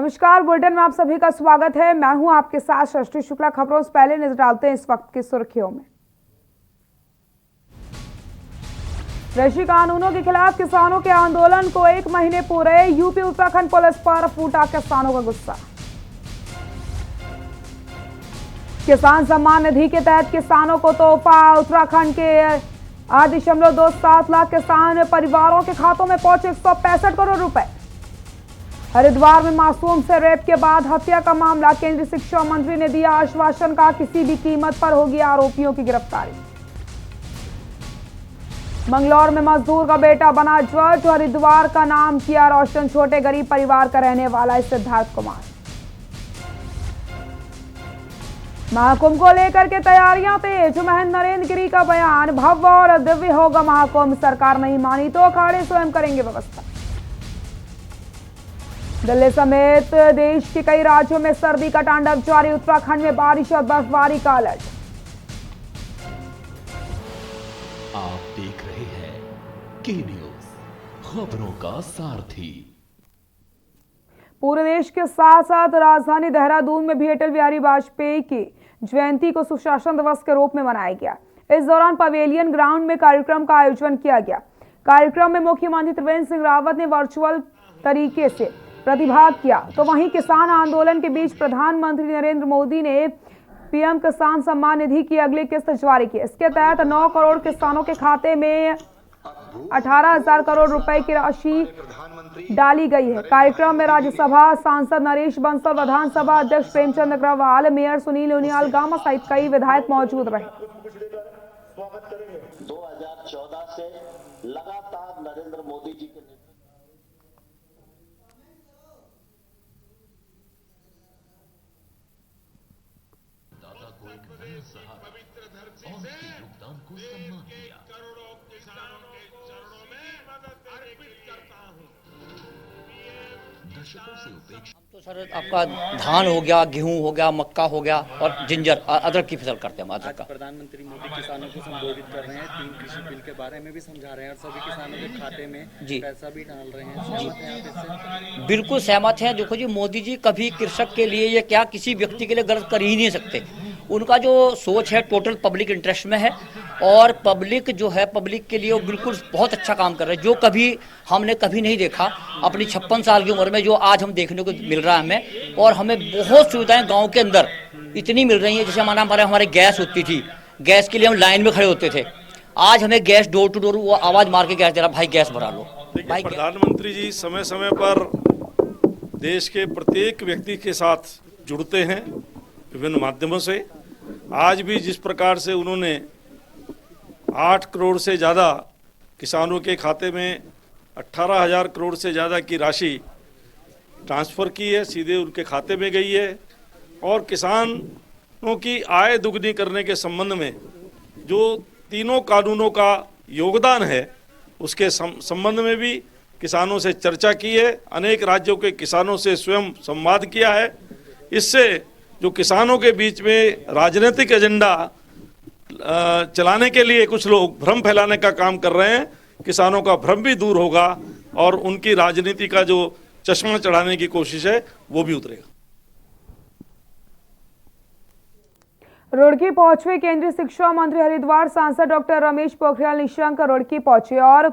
नमस्कार, बुलेटिन में आप सभी का स्वागत है। मैं हूं आपके साथ सृष्टि शुक्ला। खबरों से पहले नजर डालते हैं इस वक्त की सुर्खियों में। कृषि कानूनों के खिलाफ किसानों के आंदोलन को 1 महीने पूरे, यूपी उत्तराखंड पुलिस पर फूटा किसानों का गुस्सा। किसान सम्मान निधि के तहत किसानों को तोहफा, उत्तराखंड के 8.27 लाख किसान परिवारों के खातों में पहुंचे 165 करोड़ रुपए। हरिद्वार में मासूम से रेप के बाद हत्या का मामला, केंद्रीय शिक्षा मंत्री ने दिया आश्वासन का किसी भी कीमत पर होगी आरोपियों की गिरफ्तारी। मंगलौर में मजदूर का बेटा बना जज, हरिद्वार का नाम किया रोशन, छोटे गरीब परिवार का रहने वाला है सिद्धार्थ कुमार। महाकुंभ को लेकर के तैयारियां तेज, महेंद्र नरेंद्र गिरी का बयान, भव्य और दिव्य होगा महाकुंभ, सरकार नहीं मानी तो अखाड़े स्वयं करेंगे व्यवस्था। दिल्ली समेत देश के कई राज्यों में सर्दी का तांडव जारी, उत्तराखंड में बारिश और बर्फबारी का अलर्ट। आप देख रहे हैं के न्यूज, खबरों का सारथी। पूरे देश के साथ साथ राजधानी देहरादून में भी अटल बिहारी वाजपेयी की जयंती को सुशासन दिवस के रूप में मनाया गया। इस दौरान पवेलियन ग्राउंड में कार्यक्रम का आयोजन किया गया। कार्यक्रम में मुख्यमंत्री त्रिवेंद्र सिंह रावत ने वर्चुअल तरीके से प्रतिभाग किया, तो वहीं किसान आंदोलन के बीच प्रधानमंत्री नरेंद्र मोदी ने पीएम किसान सम्मान निधि की अगली किस्त जारी की। इसके तहत 9 करोड़ किसानों के खाते में 18,000 करोड़ रुपए की राशि डाली गई है। कार्यक्रम में राज्यसभा सांसद नरेश बंसल, विधानसभा अध्यक्ष प्रेमचंद अग्रवाल, मेयर सुनील उनियाल गामा सहित कई विधायक मौजूद रहे। 2014 से लगातार नरेंद्र मोदी जी के पवित्र धरती से योगदान को सम्मान दिया। करोड़ों किसानों के चरणों में मदद अर्पित करता हूं। दशकों से उपेक्षा तो सर आपका धान हो गया, गेहूं हो गया, मक्का हो गया और जिंजर अदरक की फसल करते हैं हम अदरक का। प्रधानमंत्री मोदी किसानों को संबोधित कर रहे हैं, 3 कृषि बिल के बारे में भी समझा रहे हैं और सभी किसानों के खाते में जी पैसा भी डाल रहे हैं। सहमत हैं आप इससे? बिल्कुल सहमत हैं। देखो जी, मोदी जी कभी कृषक के लिए या क्या किसी व्यक्ति के लिए गलत कर ही नहीं सकते। उनका जो सोच है टोटल पब्लिक इंटरेस्ट में है और पब्लिक जो है पब्लिक के लिए वो बिल्कुल बहुत अच्छा काम कर रहे हैं, जो कभी हमने कभी नहीं देखा अपनी 56 साल की उम्र में, जो आज हम देखने को मिल रहा है हमें। और हमें बहुत सुविधाएं गांव के अंदर इतनी मिल रही हैं। जैसे हमारे गैस होती थी, गैस के लिए हम लाइन में खड़े होते थे, आज हमें गैस डोर टू डोर वो आवाज मार के गैस दे रहा, भाई गैस भरा लो। देखिए, प्रधानमंत्री जी समय समय पर देश के प्रत्येक व्यक्ति के साथ जुड़ते हैं विभिन्न माध्यमों से। आज भी जिस प्रकार से उन्होंने 8 करोड़ से ज़्यादा किसानों के खाते में 18,000 करोड़ से ज़्यादा की राशि ट्रांसफ़र की है, सीधे उनके खाते में गई है। और किसानों की आय दुगनी करने के संबंध में जो तीनों कानूनों का योगदान है, उसके संबंध में भी किसानों से चर्चा की है। अनेक राज्यों के किसानों से स्वयं संवाद किया है। इससे जो किसानों के बीच में राजनीतिक एजेंडा चलाने के लिए कुछ लोग भ्रम फैलाने का काम कर रहे हैं, किसानों का भ्रम भी दूर होगा और उनकी राजनीति का जो चश्मा चढ़ाने की कोशिश है वो भी उतरेगा। रुड़की पहुंचे केंद्रीय शिक्षा मंत्री। हरिद्वार सांसद डॉक्टर रमेश पोखरियाल निशंक रुड़की पहुंचे और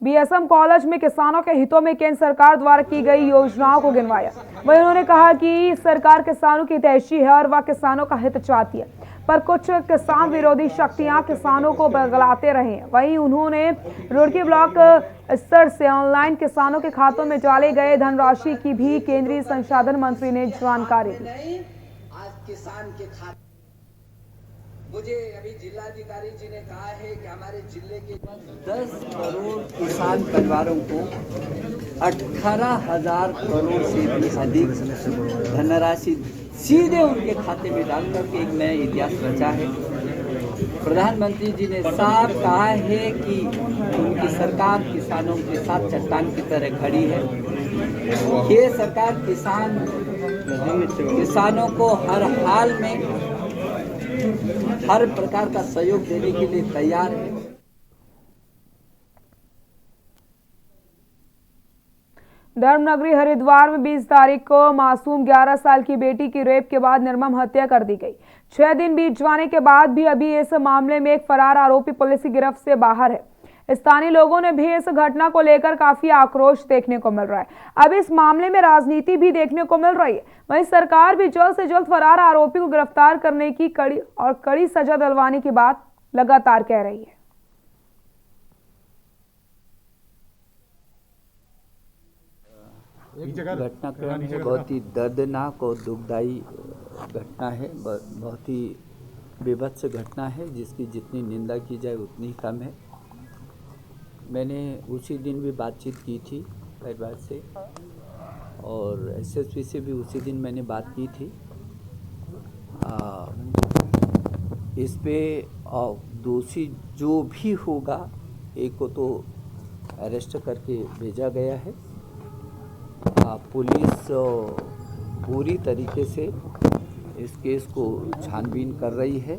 बीएसएम कॉलेज में किसानों के हितों में केंद्र सरकार द्वारा की गई योजनाओं को गिनवाया। वहीं उन्होंने कहा कि सरकार किसानों की हितैषी है और वह किसानों का हित चाहती है, पर कुछ किसान विरोधी शक्तियां किसानों को बगलाते रहे हैं। वहीं उन्होंने रुड़की ब्लॉक स्तर से ऑनलाइन किसानों के खातों में डाले गए धनराशि की भी केंद्रीय संसाधन मंत्री ने जानकारी दी। आज किसान के खाते, मुझे अभी जिलाधिकारी जी ने कहा है कि हमारे जिले के 10 करोड़ किसान परिवारों को 18,000 करोड़ से भी अधिक धनराशि सीधे उनके खाते में डालकर के एक नया इतिहास रचा है। प्रधानमंत्री जी ने साफ कहा है कि उनकी सरकार किसानों के साथ चट्टान की तरह खड़ी है। ये सरकार किसानों को हर हाल में हर प्रकार का सहयोग देने के लिए तैयार है। धर्मनगरी हरिद्वार में 20 तारीख को मासूम 11 साल की बेटी की रेप के बाद निर्मम हत्या कर दी गई। 6 दिन बीत जाने के बाद भी अभी इस मामले में एक फरार आरोपी पुलिस की गिरफ्त से बाहर है। स्थानीय लोगों ने भी इस घटना को लेकर काफी आक्रोश देखने को मिल रहा है। अब इस मामले में राजनीति भी देखने को मिल रही है। वहीं सरकार भी जल्द से जल्द फरार आरोपी को गिरफ्तार करने की कड़ी सजा दिलवाने की बात लगातार कह रही है। घटनाक्रम है बहुत ही दर्दनाक और दुखदायी घटना है, बहुत ही बेभत्स घटना है जिसकी जितनी निंदा की जाए उतनी कम है। मैंने उसी दिन भी बातचीत की थी परिवार से और एसएसपी से भी उसी दिन मैंने बात की थी। इस पे दोषी जो भी होगा एक को तो अरेस्ट करके भेजा गया है। पुलिस पूरी तरीके से इस केस को छानबीन कर रही है।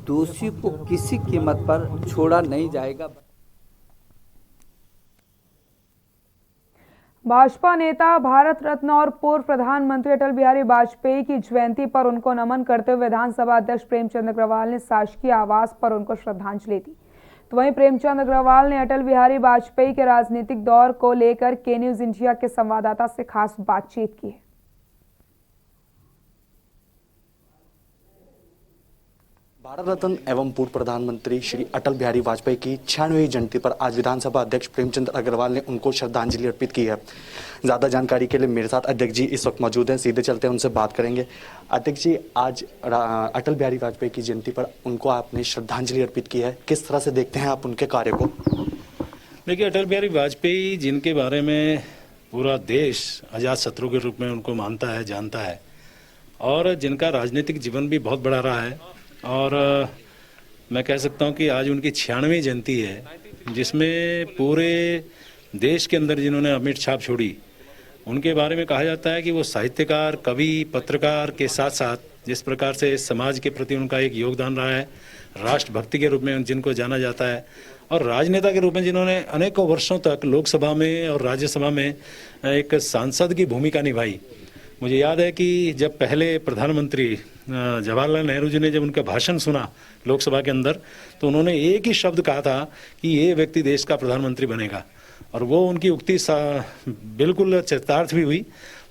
दोषी को किसी कीमत पर छोड़ा नहीं जाएगा। भाजपा नेता भारत रत्न और पूर्व प्रधानमंत्री अटल बिहारी वाजपेयी की जयंती पर उनको नमन करते हुए विधानसभा अध्यक्ष प्रेमचंद अग्रवाल ने शासकीय आवास पर उनको श्रद्धांजलि दी। तो वहीं प्रेमचंद अग्रवाल ने अटल बिहारी वाजपेयी के राजनीतिक दौर को लेकर के न्यूज इंडिया के संवाददाता से खास बातचीत की है। भारत रत्न एवं पूर्व प्रधानमंत्री श्री अटल बिहारी वाजपेयी की 96वीं जयंती पर आज विधानसभा अध्यक्ष प्रेमचंद अग्रवाल ने उनको श्रद्धांजलि अर्पित की है। ज़्यादा जानकारी के लिए मेरे साथ अध्यक्ष जी इस वक्त मौजूद हैं, सीधे चलते हैं उनसे बात करेंगे। अध्यक्ष जी, आज अटल बिहारी वाजपेयी की जयंती पर उनको आपने श्रद्धांजलि अर्पित की है, किस तरह से देखते हैं आप उनके कार्य को? देखिए, अटल बिहारी वाजपेयी जिनके बारे में पूरा देश अजातशत्रु के रूप में उनको मानता है, जानता है और जिनका राजनीतिक जीवन भी बहुत बड़ा रहा है और मैं कह सकता हूं कि आज उनकी 96वीं जयंती है, जिसमें पूरे देश के अंदर जिन्होंने अमिट छाप छोड़ी, उनके बारे में कहा जाता है कि वो साहित्यकार, कवि, पत्रकार के साथ साथ जिस प्रकार से समाज के प्रति उनका एक योगदान रहा है, राष्ट्रभक्ति के रूप में जिनको जाना जाता है और राजनेता के रूप में जिन्होंने अनेकों वर्षों तक लोकसभा में और राज्यसभा में एक सांसद की भूमिका निभाई। मुझे याद है कि जब पहले प्रधानमंत्री जवाहरलाल नेहरू जी ने जब उनका भाषण सुना लोकसभा के अंदर, तो उन्होंने एक ही शब्द कहा था कि ये व्यक्ति देश का प्रधानमंत्री बनेगा और वो उनकी उक्ति बिल्कुल चरितार्थ भी हुई।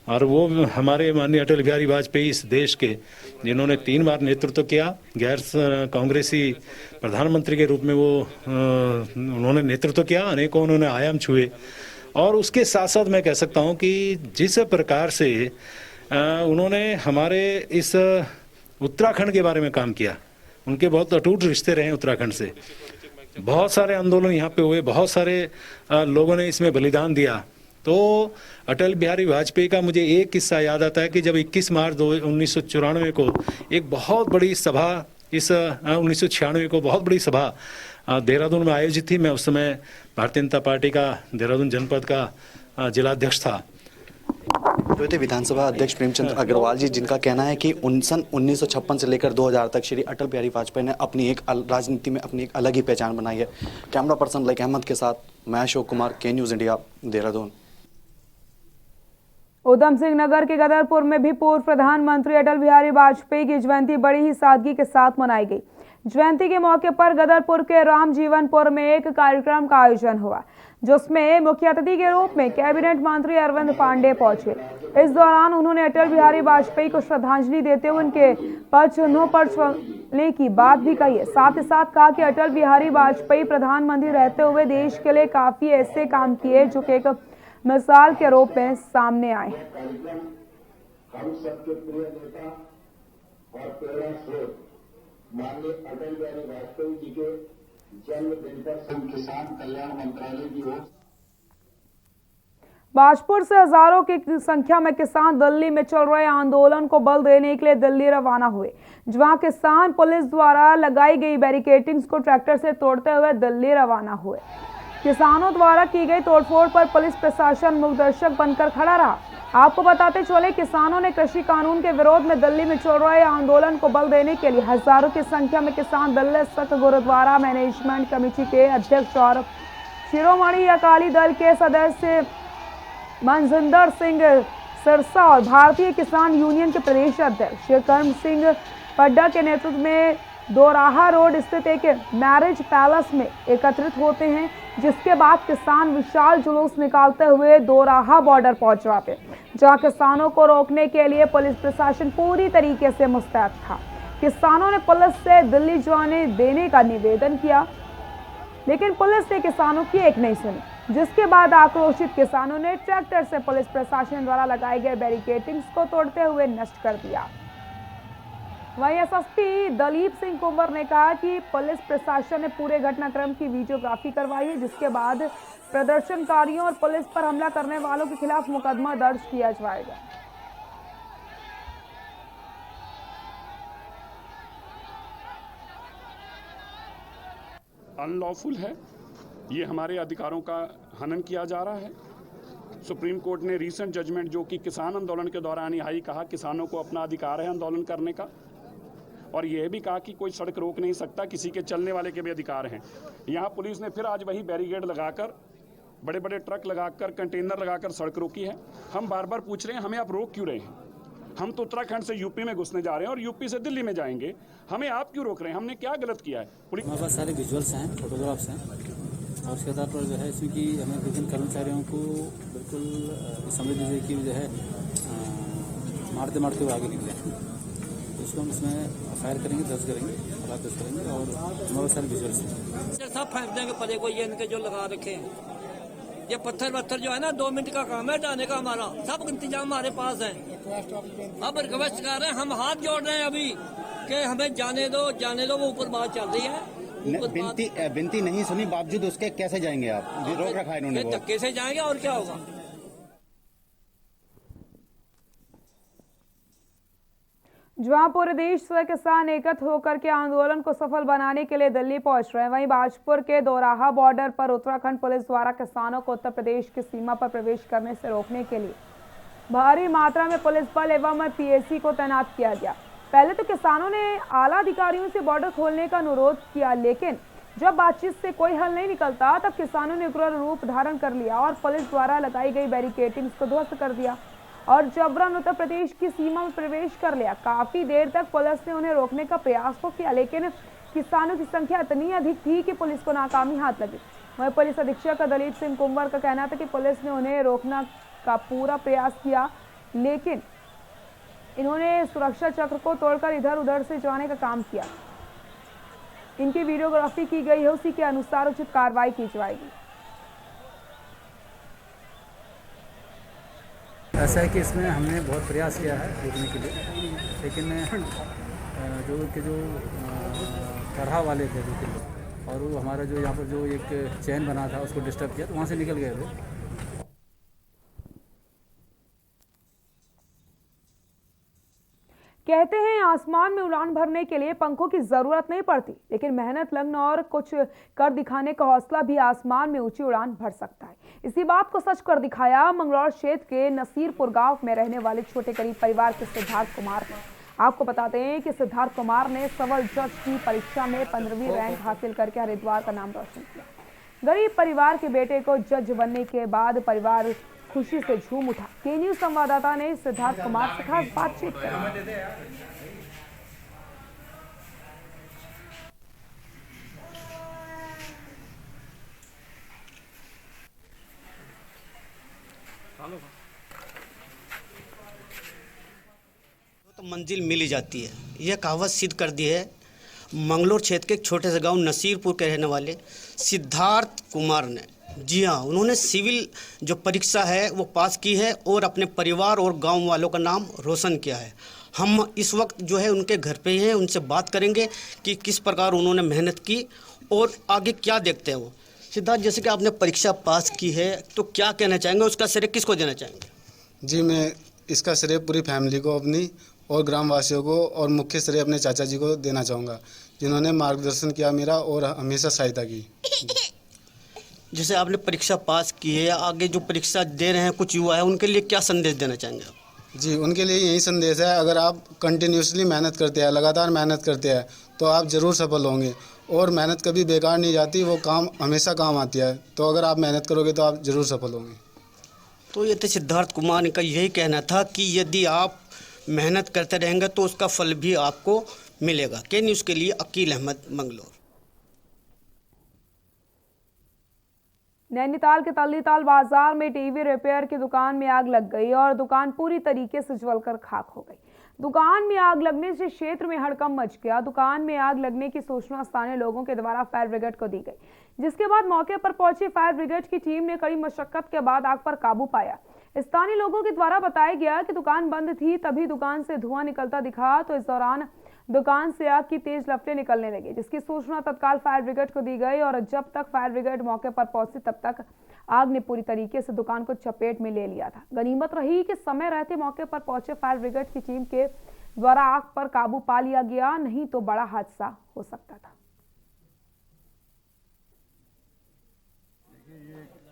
और वो हमारे माननीय अटल बिहारी वाजपेयी इस देश के जिन्होंने 3 बार नेतृत्व किया, गैर कांग्रेसी प्रधानमंत्री के रूप में वो उन्होंने नेतृत्व किया, अनेकों उन्होंने आयाम छुए। और उसके साथ साथ मैं कह सकता हूँ कि जिस प्रकार से उन्होंने हमारे इस उत्तराखंड के बारे में काम किया, उनके बहुत अटूट रिश्ते रहे उत्तराखंड से, बहुत सारे आंदोलन यहाँ पे हुए, बहुत सारे लोगों ने इसमें बलिदान दिया। तो अटल बिहारी वाजपेयी का मुझे एक किस्सा याद आता है कि जब 21 मार्च 1994 को एक बहुत बड़ी सभा, इस 1996 को बहुत बड़ी सभा देहरादून में आयोजित थी। मैं उस समय भारतीय जनता पार्टी का देहरादून जनपद का जिलाध्यक्ष था। तो थे विधानसभा अध्यक्ष प्रेमचंद अग्रवाल जी, जिनका कहना है कि 1956 से लेकर 2000 तक श्री अटल बिहारी वाजपेयी ने अपनी एक राजनीति में अपनी एक अलग ही पहचान बनाई है। कैमरा पर्सन लाइक अहमद के साथ मैं अशोक कुमार, के न्यूज इंडिया, देहरादून। उधम सिंह नगर के गदरपुर में भी पूर्व प्रधानमंत्री अटल बिहारी वाजपेयी की जयंती बड़ी ही सादगी के साथ मनाई गई। जयंती के मौके पर गदरपुर के राम जीवनपुर में एक कार्यक्रम का आयोजन हुआ, जिसमें मुख्य अतिथि के रूप में कैबिनेट मंत्री अरविंद पांडे पहुंचे। इस दौरान उन्होंने अटल बिहारी वाजपेयी को श्रद्धांजलि देते हुए उनके पदचिन्हों पर चलने की बात भी कही है। साथ ही साथ कहा कि अटल बिहारी वाजपेयी प्रधानमंत्री रहते हुए देश के लिए काफी ऐसे काम किए जो कि एक मिसाल के रूप में सामने आए। हम सबके प्रिय नेता और प्रेरणा स्रोत माननीय अटल बिहारी वाजपेयी जी के जन्मदिन पर किसान कल्याण मंत्रालय की ओर बाजपुर से हजारों की संख्या में किसान दिल्ली में चल रहे आंदोलन को बल देने के लिए दिल्ली रवाना हुए, जहां किसान पुलिस द्वारा लगाई गई बैरिकेडिंग्स को ट्रैक्टर से तोड़ते हुए दिल्ली रवाना हुए। किसानों द्वारा की गई तोड़फोड़ पर पुलिस प्रशासन मूकदर्शक बनकर खड़ा रहा। आपको बताते चले, किसानों ने कृषि कानून के विरोध में दिल्ली में चल रहे आंदोलन को बल देने के लिए हजारों की संख्या में किसान दिल्ली स्थित गुरुद्वारा मैनेजमेंट कमेटी के अध्यक्ष और शिरोमणि अकाली दल के सदस्य मनजिंदर सिंह सिरसा और भारतीय किसान यूनियन के प्रदेश अध्यक्ष कर्म सिंह पड्डा के नेतृत्व में दोराहा रोड स्थित एक मैरिज पैलेस में एकत्रित होते हैं, जिसके बाद किसान विशाल जुलूस निकालते हुए दोराहा बॉर्डर पहुंच जाते, जहां किसानों को रोकने के लिए पुलिस प्रशासन पूरी तरीके से मुस्तैद था। किसानों ने पुलिस से दिल्ली जाने देने का निवेदन किया, लेकिन पुलिस ने किसानों की एक नहीं सुनी, जिसके बाद आक्रोशित किसानों ने ट्रैक्टर से पुलिस प्रशासन द्वारा लगाए गए बैरिकेडिंग्स को तोड़ते हुए नष्ट कर दिया। वहीं एसएसपी दलीप सिंह कुंवर ने कहा कि पुलिस प्रशासन ने पूरे घटनाक्रम की वीडियोग्राफी करवाई है, जिसके बाद प्रदर्शनकारियों और पुलिस पर हमला करने वालों के खिलाफ मुकदमा दर्ज किया जाएगा। अनलॉफुल है, ये हमारे अधिकारों का हनन किया जा रहा है। सुप्रीम कोर्ट ने रीसेंट जजमेंट जो कि किसान आंदोलन के दौरान ही कहा किसानों को अपना अधिकार है आंदोलन करने का, और यह भी कहा कि कोई सड़क रोक नहीं सकता, किसी के चलने वाले के भी अधिकार हैं। यहाँ पुलिस ने फिर आज वही बैरिकेड लगाकर, बड़े बड़े ट्रक लगाकर, कंटेनर लगाकर सड़क रोकी है। हम बार बार पूछ रहे हैं हमें आप रोक क्यों रहे हैं? हम तो उत्तराखंड से यूपी में घुसने जा रहे हैं और यूपी से दिल्ली में जाएंगे, हमें आप क्यों रोक रहे हैं? हमने क्या गलत किया है? हमारे पास सारे विजुअल्स हैं, फोटोग्राफ्स हैं, और उसके आधार पर जो है इसमें कि हमें विभिन्न कर्मचारियों को बिल्कुल समझ लीजिए कि जो है मारते मारते हुए आगे निकले, तो उसको हम इसमें फायर करेंगे, दर्ज करेंगे, अपराध दर्ज करेंगे, और हमारे सारे विजुअल्स हैं। सब फेंक देंगे परे को, ये इनके जो लगा रखे हैं, ये पत्थर वत्थर जो है ना 2 मिनट का काम है डालने का, हमारा सब इंतजाम हमारे पास है। अब रिक्वेस्ट कर रहे हैं, हम हाथ जोड़ रहे हैं अभी कि हमें जाने दो, वो ऊपर बात चल रही है। बिनती नहीं सुनी बावजूद उसके कैसे जाएंगे आप? रोक रखा है इन्होंने, धक्के से जाएंगे और क्या होगा। जहां पूरे देश से किसान एकत्र होकर के आंदोलन को सफल बनाने के लिए दिल्ली पहुंच रहे हैं, वहीं बाजपुर के दोराहा बॉर्डर पर उत्तराखंड पुलिस द्वारा किसानों को उत्तर प्रदेश की सीमा पर प्रवेश करने से रोकने के लिए भारी मात्रा में पुलिस बल एवं पीएसी को तैनात किया गया। पहले तो किसानों ने आला अधिकारियों से बॉर्डर खोलने का अनुरोध किया, लेकिन जब बातचीत से कोई हल नहीं निकलता तब किसानों ने उग्र रूप धारण कर लिया और पुलिस द्वारा लगाई गई बैरिकेडिंग्स को ध्वस्त कर दिया और जबरन उत्तर प्रदेश की सीमा में प्रवेश कर लिया। काफी देर तक पुलिस ने उन्हें रोकने का प्रयास तो किया, लेकिन किसानों की संख्या इतनी अधिक थी कि पुलिस को नाकामी हाथ लगी। वहीं पुलिस अधीक्षक दलीप सिंह कुंवर का कहना था कि पुलिस ने उन्हें रोकने का पूरा प्रयास किया, लेकिन इन्होंने सुरक्षा चक्र को तोड़कर इधर उधर से जाने का काम किया। इनकी वीडियोग्राफी की गई है, उसी के अनुसार उचित कार्रवाई की जाएगी। ऐसा है कि इसमें हमने बहुत प्रयास किया है रोकने के लिए, लेकिन जो तरह वाले थे और वो हमारा जो यहाँ पर जो एक चैन बना था उसको डिस्टर्ब किया, तो वहाँ से निकल गए थे। कहते हैं आसमान में उड़ान भरने के लिए पंखों की जरूरत नहीं पड़ती, लेकिन मेहनत, लगन और कुछ कर दिखाने का हौसला भी आसमान में ऊंची उड़ान भर सकता है। इसी बात को सच कर दिखाया मंगलौर क्षेत्र के नसीरपुर गांव में रहने वाले छोटे गरीब परिवार के सिद्धार्थ कुमार ने। आपको बताते हैं कि सिद्धार्थ कुमार ने सिविल जज की परीक्षा में 15वीं रैंक हासिल करके हरिद्वार का नाम रोशन किया। गरीब परिवार के बेटे को जज बनने के बाद परिवार खुशी से झूम उठा। के न्यूज संवाददाता ने सिद्धार्थ कुमार से खास बातचीत की। तो मंजिल मिल ही जाती है, यह कहावत सिद्ध कर दी है मंगलौर क्षेत्र के एक छोटे से गांव नसीरपुर के रहने वाले सिद्धार्थ कुमार ने। जी हाँ, उन्होंने सिविल जो परीक्षा है वो पास की है और अपने परिवार और गांव वालों का नाम रोशन किया है। हम इस वक्त जो है उनके घर पे ही हैं, उनसे बात करेंगे कि किस प्रकार उन्होंने मेहनत की और आगे क्या देखते हैं वो। सिद्धार्थ, जैसे कि आपने परीक्षा पास की है तो क्या कहना चाहेंगे, उसका श्रेय किसको देना चाहेंगे? जी, मैं इसका श्रेय पूरी फैमिली को अपनी और ग्रामवासियों को और मुख्य श्रेय अपने चाचा जी को देना चाहूँगा, जिन्होंने मार्गदर्शन किया मेरा और हमेशा सहायता की। जैसे आपने परीक्षा पास की है, आगे जो परीक्षा दे रहे हैं कुछ युवा है, उनके लिए क्या संदेश देना चाहेंगे आप? जी, उनके लिए यही संदेश है, अगर आप कंटिन्यूसली मेहनत करते हैं, लगातार मेहनत करते हैं तो आप ज़रूर सफल होंगे। और मेहनत कभी बेकार नहीं जाती, वो काम हमेशा काम आती है। तो अगर आप मेहनत करोगे तो आप ज़रूर सफल होंगे। तो ये तो सिद्धार्थ कुमार का यही कहना था कि यदि आप मेहनत करते रहेंगे तो उसका फल भी आपको मिलेगा। के न्यूज़ के लिए अकील अहमद, मंगलोर। नैनीताल के तल्लीताल बाजार में टीवी रिपेयर की दुकान में आग लग गई और दुकान पूरी तरीके से जलकर खाक हो गई। दुकान में आग लगने से क्षेत्र में हड़कंप मच गया। दुकान में आग लगने की सूचना स्थानीय लोगों के द्वारा फायर ब्रिगेड को दी गई, जिसके बाद मौके पर पहुंची फायर ब्रिगेड की टीम ने कड़ी मशक्कत के बाद आग पर काबू पाया। स्थानीय लोगों के द्वारा बताया गया कि दुकान बंद थी, तभी दुकान से धुआं निकलता दिखा। तो इस दौरान दुकान से आग की तेज लपटें निकलने लगी, जिसकी सूचना तत्काल फायर ब्रिगेड को दी गई और जब तक फायर ब्रिगेड मौके पर पहुंची तब तक आग ने पूरी तरीके से दुकान को चपेट में ले लिया था। गनीमत रही कि समय रहते मौके पर पहुंचे फायर ब्रिगेड की टीम के द्वारा आग पर काबू पा लिया गया, नहीं तो बड़ा हादसा हो सकता था।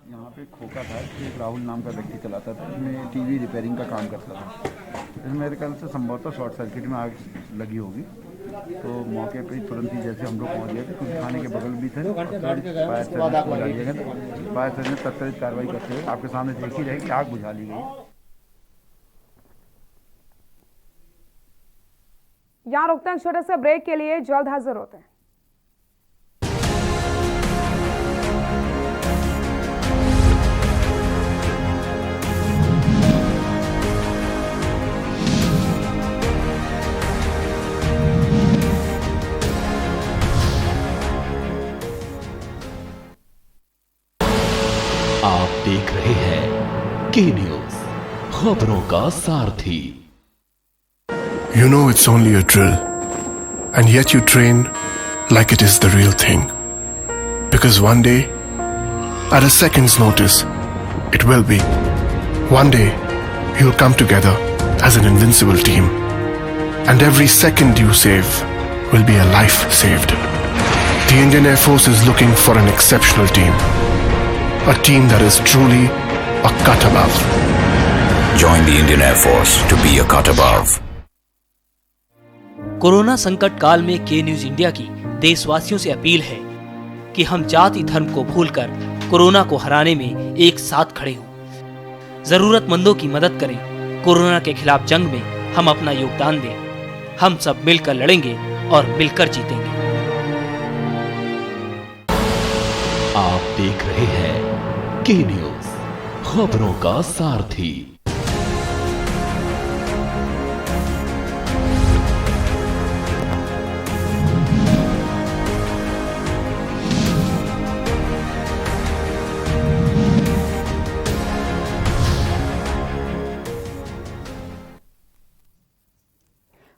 यहाँ पे खोखा था, एक राहुल नाम का व्यक्ति चलाता था, इसमें टीवी रिपेयरिंग का काम करता था। इसमें मेरे ख्याल से संभवतः शॉर्ट सर्किट में आग लगी होगी। तो मौके पे तुरंत ही जैसे हम लोग पहुँच गए थे, कुछ थाने के बगल भी थे, फायर सर्विस बुला दिया गया। फायर सर्विस ने तत्कालिक कार्रवाई करते हुए आपके सामने देखी रहे कि आग बुझा ली गई। यहाँ रुकते हैं छोटे से ब्रेक के लिए, जल्द हाजिर होते हैं। आप देख रहे हैं के न्यूज़, खबरों का सारथी। You know it's only a drill, and yet you train like it is the real thing. Because one day, at a second's notice, it will be. One day, you'll come together as an invincible team, and every second you save will be a life saved. The Indian Air Force is looking for an exceptional team, a team that is truly a cut above. Join the Indian Air Force to be a cut above. Corona संकट काल में के news India की देशवासियों से appeal है कि हम जाति धर्म को भूलकर कोरोना को हराने में एक साथ खड़े हों। जरूरतमंदों की मदद करें। कोरोना के खिलाफ जंग में हम अपना योगदान दें। हम सब मिलकर लड़ेंगे और मिलकर जीतेंगे। आप देख रहे हैं के न्यूज़, खबरों का सारथी।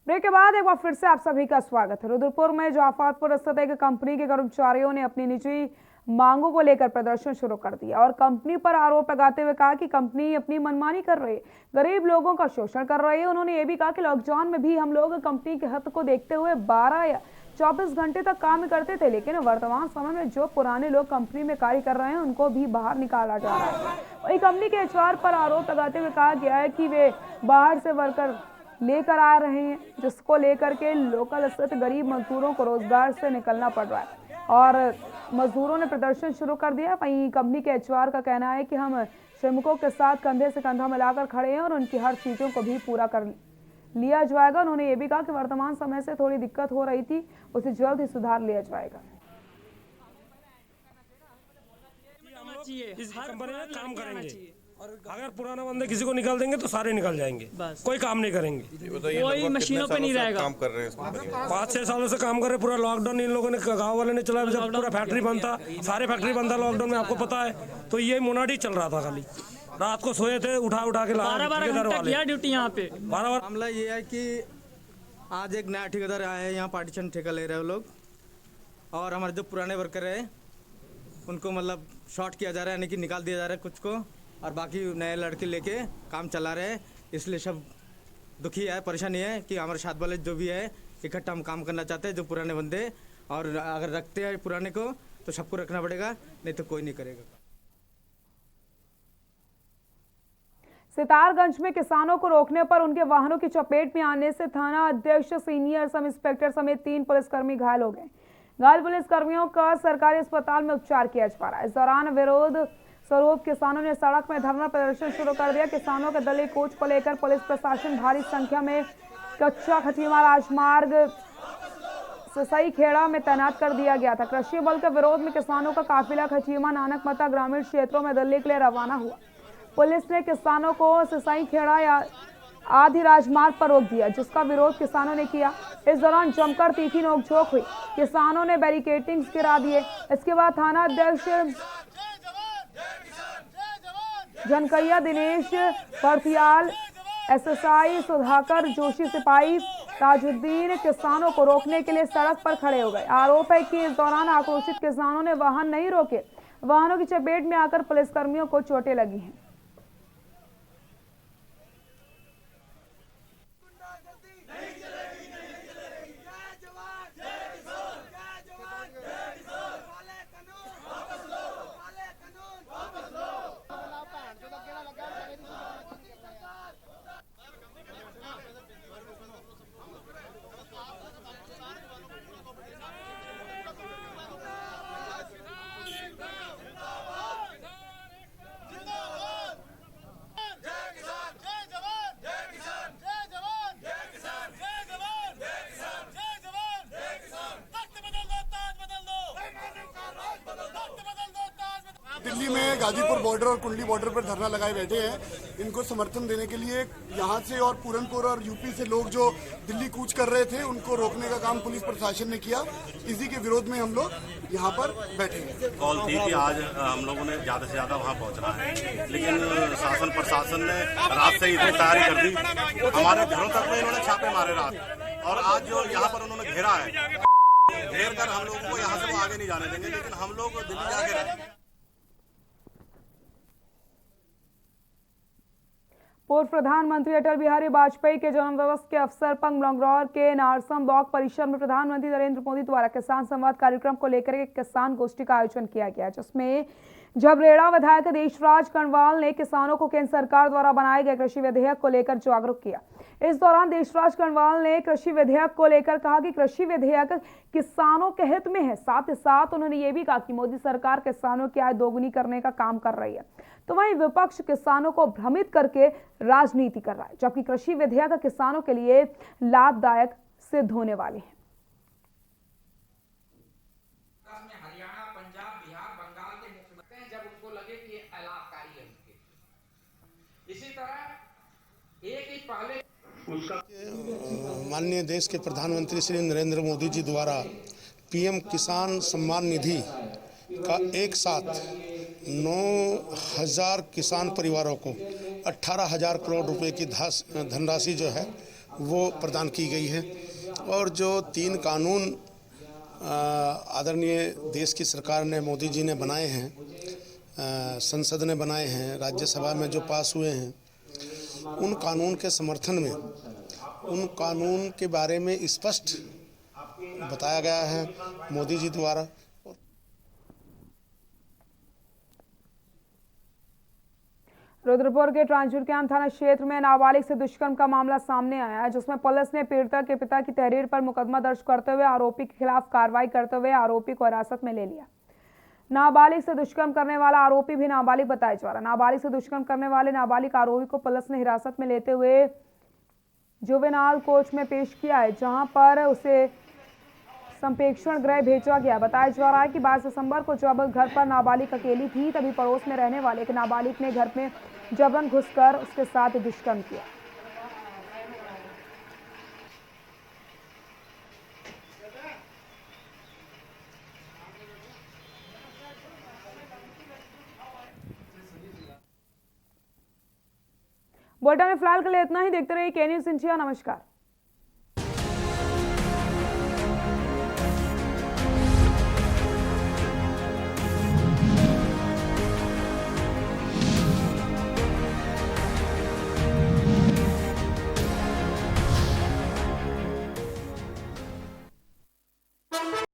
ब्रेक के बाद एक बार फिर से आप सभी का स्वागत है। रुद्रपुर में जाफरपुर स्थित एक कंपनी के कर्मचारियों ने अपनी निजी मांगों को लेकर प्रदर्शन शुरू कर दिया और कंपनी पर आरोप लगाते हुए कहा कि कंपनी अपनी मनमानी कर रही है, गरीब लोगों का शोषण कर रही है। उन्होंने ये भी कहा कि लॉकडाउन में भी हम लोग कंपनी के हित को देखते हुए 12 या 24 घंटे तक काम करते थे, लेकिन वर्तमान समय में जो पुराने लोग कंपनी में कार्य कर रहे हैं उनको भी बाहर निकाला जा रहा है। वही कंपनी के एचआर पर आरोप लगाते हुए कहा गया है कि वे बाहर से वर्कर लेकर आ रहे हैं, जिसको लेकर के लोकल स्थित गरीब मजदूरों को रोजगार से निकलना पड़ रहा है और मजदूरों ने प्रदर्शन शुरू कर दिया। वहीं कंपनी के एचआर का कहना है कि हम श्रमिकों के साथ कंधे से कंधा मिलाकर खड़े हैं और उनकी हर चीज़ों को भी पूरा कर लिया जाएगा। उन्होंने ये भी कहा कि वर्तमान समय से थोड़ी दिक्कत हो रही थी, उसे जल्द ही सुधार लिया जाएगा। इस कंपनी में काम करेंगे और अगर पुराना बंदे किसी को निकाल देंगे तो सारे निकल जाएंगे, कोई काम नहीं करेंगे। कोई मशीनों पे नहीं रहेगा। काम कर रहे हैं 5-6 सालों से काम कर रहे। पूरा लॉकडाउन इन लोगों ने, गांव वाले ने चलाया। जब पूरा फैक्ट्री बंद था, सारे फैक्ट्री बंद था लॉकडाउन में, आपको पता है। तो ये मोनाडी चल रहा था, खाली रात को सोए थे, उठा के ला 12 घंटा किया ड्यूटी यहाँ पे। 12 मामला ये है कि आज एक नया ठेकेदार आया है, यहाँ पार्टीशन ठेका ले रहे हैं वो लोग, और हमारे जो पुराने वर्कर है उनको मतलब शॉर्ट किया जा रहा है, यानी कि निकाल दिया जा रहा है कुछ को, और बाकी नए लड़के लेके काम चला रहे हैं। इसलिए सब दुखी है, परेशानी है कि हमारे साथ वाले जो भी है इकट्ठा हम काम करना चाहते हैं, जो पुराने बंदे, और अगर रखते हैं पुराने को तो सबको रखना पड़ेगा, नहीं तो कोई नहीं करेगा। सितारगंज में किसानों को रोकने पर उनके वाहनों की चपेट में आने से थाना अध्यक्ष, सीनियर सब इंस्पेक्टर समेत 3 पुलिसकर्मी घायल हो गए। घायल पुलिस कर्मियों का सरकारी अस्पताल में उपचार किया जा रहा है। इस दौरान विरोध स्वरूप किसानों ने सड़क में धरना प्रदर्शन शुरू कर दिया। किसानों के दलीय कूच को लेकर पुलिस प्रशासन भारी संख्या में कच्चा खटीमा राजमार्ग ससई खेड़ा में तैनात कर दिया गया था। कृषि बल के विरोध में किसानों का काफिला खटीमा नानक मता ग्रामीण क्षेत्रों में दिल्ली के लिए रवाना हुआ। पुलिस ने किसानों को ससई खेड़ा या आधी राजमार्ग पर रोक दिया, जिसका विरोध किसानों ने किया। इस दौरान जमकर तीखी नोकझोंक हुई। किसानों ने बैरिकेडिंग गिरा दिए। इसके बाद थाना अध्यक्ष जनकैया दिनेश पड़तियाल, एसएसआई सुधाकर जोशी, सिपाही ताजुद्दीन किसानों को रोकने के लिए सड़क पर खड़े हो गए। आरोप है कि इस दौरान आक्रोशित किसानों ने वाहन नहीं रोके। वाहनों की चपेट में आकर पुलिसकर्मियों को चोटें लगी हैं। दिल्ली में गाजीपुर बॉर्डर और कुंडली बॉर्डर पर धरना लगाए बैठे हैं। इनको समर्थन देने के लिए यहाँ से और पूरनपुर और यूपी से लोग जो दिल्ली कूच कर रहे थे उनको रोकने का काम पुलिस प्रशासन ने किया। इसी के विरोध में हम लोग यहाँ पर बैठे हैं। कॉल थी कि आज हम लोगों ने ज्यादा से ज्यादा वहाँ पहुँचना है, लेकिन शासन प्रशासन ने रात से ही इतनी तैयारी कर दी। हमारे घरों तक में इन्होंने छापे मारे रात, और आज जो यहाँ पर उन्होंने घेरा है, घेर कर हम लोगों को यहाँ से वो आगे नहीं जाने देंगे। लेकिन हम लोग दिल्ली जाके रहेंगे। पूर्व प्रधानमंत्री अटल बिहारी वाजपेयी के जन्मदिवस के अवसर पर मंगलौर के नारसम ब्लॉक परिसर में प्रधानमंत्री नरेंद्र मोदी द्वारा किसान संवाद कार्यक्रम को लेकर एक किसान गोष्ठी का आयोजन किया गया, जिसमें झबरेड़ा विधायक देशराज कर्णवाल ने किसानों को केंद्र सरकार द्वारा बनाए गए कृषि विधेयक को लेकर जागरूक किया। इस दौरान देशराज कर्णवाल ने कृषि विधेयक को लेकर कहा कि कृषि विधेयक किसानों के हित में है। साथ ही साथ उन्होंने ये भी कहा कि मोदी सरकार किसानों की आय दोगुनी करने का काम कर रही है, तो वहीं विपक्ष किसानों को भ्रमित करके राजनीति कर रहा है, जबकि कृषि विधेयक किसानों के लिए लाभदायक सिद्ध होने वाले हैं। हरियाणा, पंजाब, बिहार, बंगाल के मुख्यमंत्री हैं, जब उनको लगे कि लाभकारी है उनके। इसी तरह एक ही पहले माननीय देश के प्रधानमंत्री श्री नरेंद्र मोदी जी द्वारा पीएम किसान सम्मान निधि का एक साथ 9,000 किसान परिवारों को 18,000 करोड़ रुपए की धनराशि जो है वो प्रदान की गई है। और जो 3 कानून आदरणीय देश की सरकार ने, मोदी जी ने बनाए हैं, संसद ने बनाए हैं, राज्यसभा में जो पास हुए हैं, उन कानून के समर्थन में, उन कानून के बारे में स्पष्ट बताया गया है मोदी जी द्वारा। रुद्रपुर के ट्रांसजोर कैंप थाना क्षेत्र में नाबालिग से दुष्कर्म का मामला सामने आया है, जिसमें पुलिस ने पीड़िता के पिता की तहरीर पर मुकदमा दर्ज करते हुए आरोपी के खिलाफ कार्रवाई करते हुए आरोपी को हिरासत में ले लिया। नाबालिग से दुष्कर्म करने वाला आरोपी भी नाबालिग बताया जा रहा है। नाबालिग से दुष्कर्म करने वाले नाबालिग आरोपी को पुलिस ने हिरासत में लेते हुए जुवेनाइल कोर्ट में पेश किया है, जहां पर उसे संप्रेक्षण गृह भेजा गया। बताया जा रहा है कि 22 दिसंबर को जब घर पर नाबालिग अकेली थी, तभी पड़ोस में रहने वाले एक नाबालिग ने घर में जबरन घुसकर उसके साथ दुष्कर्म किया। बुलेटिन में फिलहाल के लिए इतना ही। देखते रहिए के न्यूज़ इंडिया। नमस्कार।